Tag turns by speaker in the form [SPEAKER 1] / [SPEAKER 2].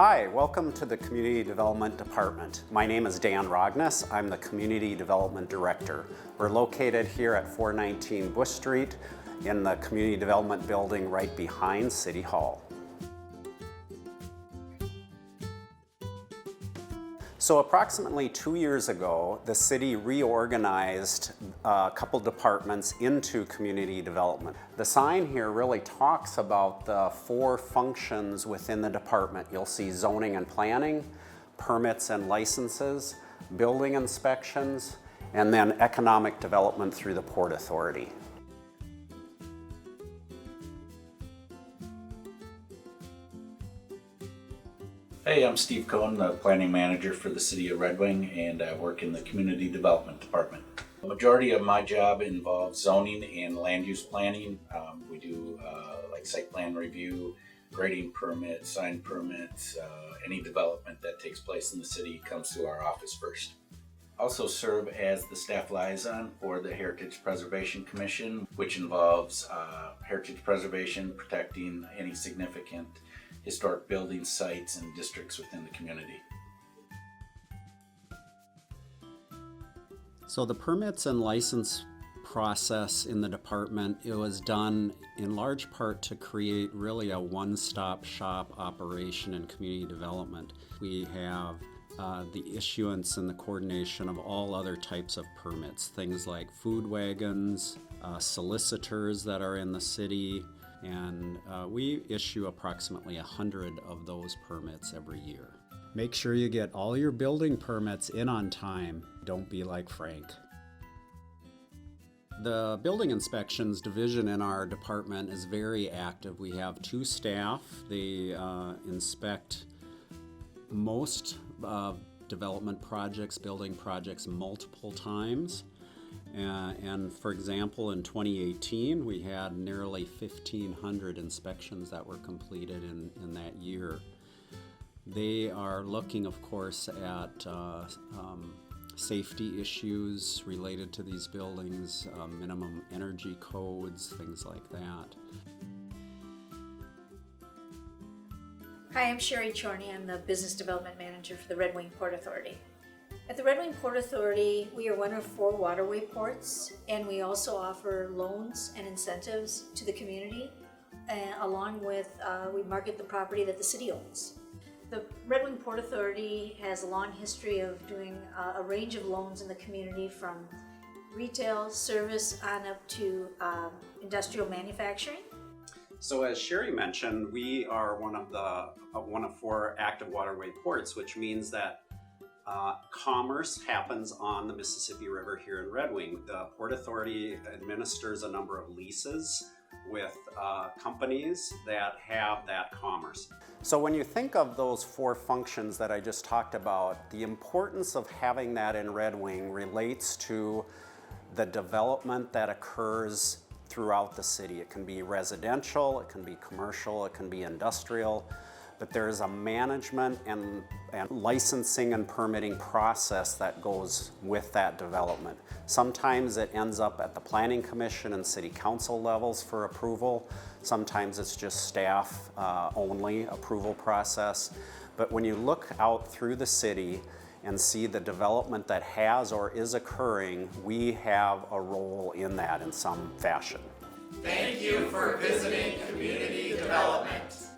[SPEAKER 1] Hi, welcome to the Community Development Department. My name is Dan Rogness. I'm the Community Development Director. We're located here at 419 Bush Street in the Community Development Building right behind City Hall. So approximately 2 years ago, the city reorganized a couple departments into community development. The sign here really talks about the 4 functions within the department. You'll see zoning and planning, permits and licenses, building inspections, and then economic development through the Port Authority.
[SPEAKER 2] Hey, I'm Steve Cohen, the planning manager for the city of Red Wing, and I work in the community development department. The majority of my job involves zoning and land use planning. We do like site plan review, grading permits, sign permits, any development that takes place in the city comes to our office first. Also serve as the staff liaison for the Heritage Preservation Commission, which involves heritage preservation, protecting any significant historic building sites and districts within the community.
[SPEAKER 1] So the permits and license process in the department, it was done in large part to create really a one-stop shop operation in community development. We have the issuance and the coordination of all other types of permits, things like food wagons, solicitors that are in the city, and we issue approximately 100 of those permits every year. Make sure you get all your building permits in on time. Don't be like Frank. The building inspections division in our department is very active. We have 2 staff. They inspect most development projects, building projects multiple times. And for example, in 2018, we had nearly 1,500 inspections that were completed in that year. They are looking, of course, at safety issues related to these buildings, minimum energy codes, things like that.
[SPEAKER 3] Hi, I'm Sherry Chorney. I'm the Business Development Manager for the Red Wing Port Authority. At the Red Wing Port Authority, we are one of 4 waterway ports, and we also offer loans and incentives to the community, along with we market the property that the city owns. The Red Wing Port Authority has a long history of doing a range of loans in the community, from retail, service, on up to industrial manufacturing.
[SPEAKER 1] So as Sherry mentioned, we are one of 4 active waterway ports, which means that commerce happens on the Mississippi River here in Red Wing. The Port Authority administers a number of leases with companies that have that commerce. So when you think of those 4 functions that I just talked about, the importance of having that in Red Wing relates to the development that occurs throughout the city. It can be residential, it can be commercial, it can be industrial, but there is a management and licensing and permitting process that goes with that development. Sometimes it ends up at the Planning Commission and City Council levels for approval. Sometimes it's just staff only approval process. But when you look out through the city and see the development that has or is occurring, we have a role in that in some fashion.
[SPEAKER 4] Thank you for visiting Community Development.